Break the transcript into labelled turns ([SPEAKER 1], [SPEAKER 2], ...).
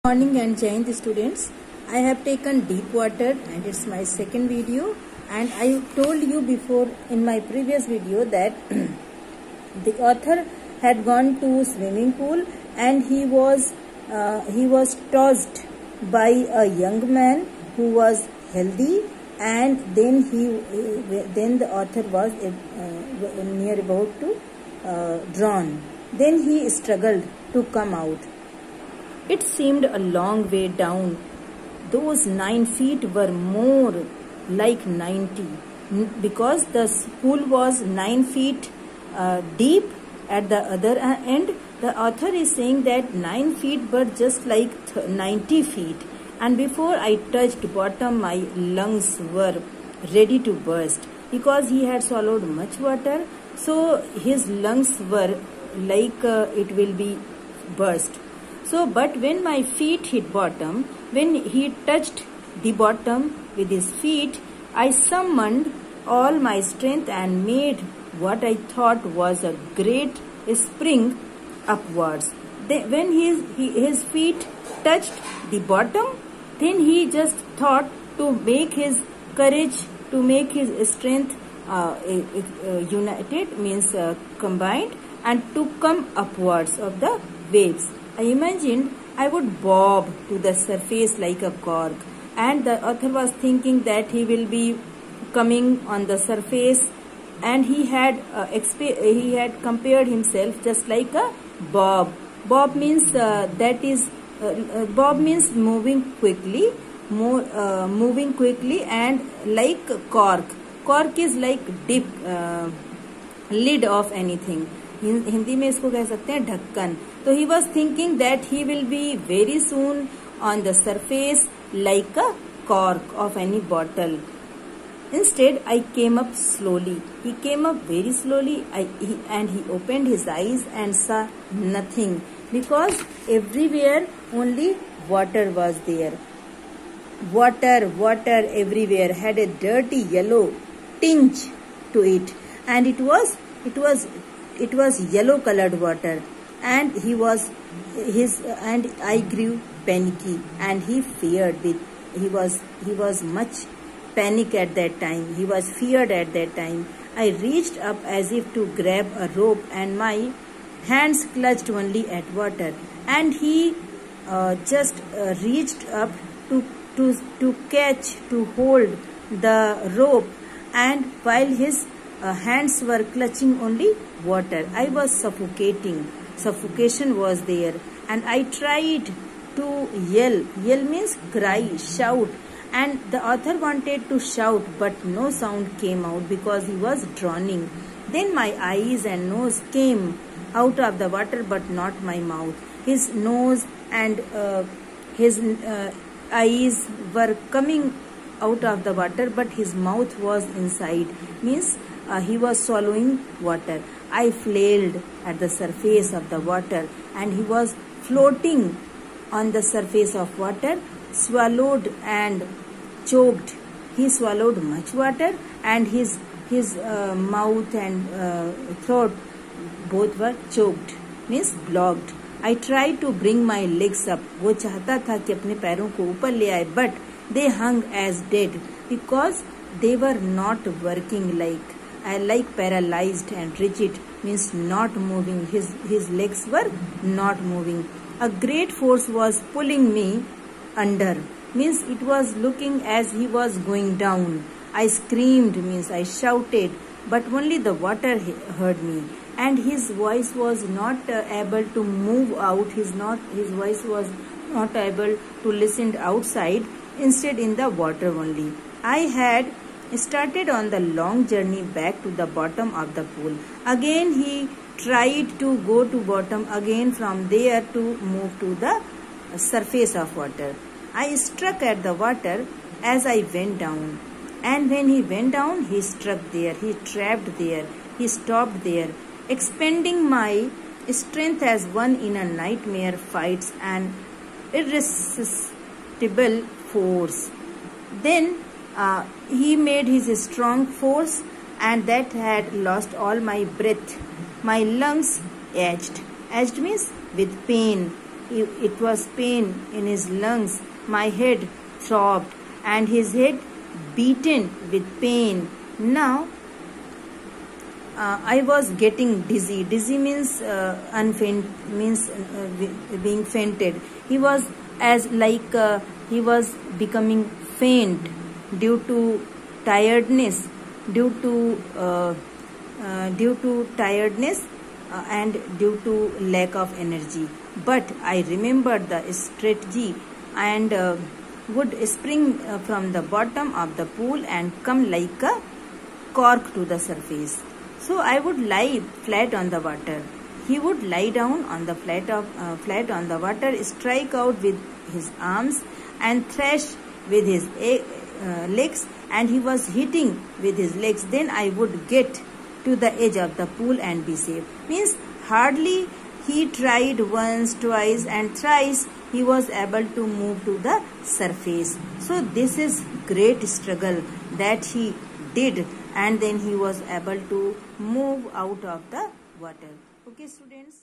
[SPEAKER 1] Morning and Jayanti students. I have taken deep water and it's my second video, and I told you before in my previous video that the author had gone to swimming pool and he was tossed by a young man who was healthy, and then the author was near about to drown. Then he struggled to come out. It seemed a long way down. Those 9 feet were more like 90 because the pool was 9 feet deep at the other end. The author is saying that 9 feet were just like 90 feet. And before I touched bottom, my lungs were ready to burst because he had swallowed much water. So his lungs were like it will be burst. So, but when my feet hit bottom, when he touched the bottom with his feet, I summoned all my strength and made what I thought was a great spring upwards. Then, when his feet touched the bottom, then he just thought to make his courage, to make his strength united, means combined, and to come upwards of the waves. I imagined I would bob to the surface like a cork, and the author was thinking that he will be coming on the surface, and he had compared himself just like a bob. Bob means bob means moving quickly, and like cork. Cork is like dip, lid of anything. Hindi में इसको कह सकते हैं ढक्कन. तो he was thinking that he will be very soon on the surface like a cork of any bottle. Instead, I came up slowly. He came up very slowly, and he opened his eyes and saw nothing because everywhere only water was there. Water everywhere had a dirty yellow tinge to it, and it was yellow colored water, and I grew panicky, and he feared he was much panic at that time. He was feared at that time. I reached up as if to grab a rope, and my hands clutched only at water, and he just reached up to catch, to hold the rope, and while his hands were clutching only water, I was suffocating. Suffocation was there, and I tried to yell. Yell means cry, shout, and the author wanted to shout, but no sound came out because he was drowning. Then my eyes and nose came out of the water, but not my mouth. His nose and his eyes were coming out of the water, but his mouth was inside, means he was swallowing water. I flailed at the surface of the water, and he was floating on the surface of water, swallowed and choked. He swallowed much water, and his mouth and throat both were choked, means blocked. I tried to bring my legs up. वो चाहता था कि अपने पैरों को ऊपर ले आए, but they hung as dead because they were not working, like paralyzed and rigid, means not moving. His legs were not moving. A great force was pulling me under, means it was looking as he was going down. I screamed, means I shouted, but only the water heard me, and his voice was not able to move out. His voice was not able to listen outside, instead in the water only. I had started on the long journey back to the bottom of the pool. Again he tried to go to bottom, again from there to move to the surface of water. I struck at the water as I went down, and when he went down, he struck there, he trapped there, he stopped there, expending my strength as one in a nightmare fights an irresistible force. Then he made his strong force, and that had lost all my breath. My lungs edged. Edged means with pain. It was pain in his lungs. My head throbbed and his head beaten with pain. Now I was getting dizzy. Dizzy means being fainted. He was he was becoming faint due to tiredness, due to tiredness and due to lack of energy. But I remembered the strategy and would spring from the bottom of the pool and come like a cork to the surface. So I would lie flat on the water. He would lie down on the flat on the water, strike out with his arms and thrash with his legs, and he was hitting with his legs. Then I would get to the edge of the pool and be safe. Means hardly he tried once, twice and thrice he was able to move to the surface. So this is great struggle that he did, and then he was able to move out of the water. Okay, students.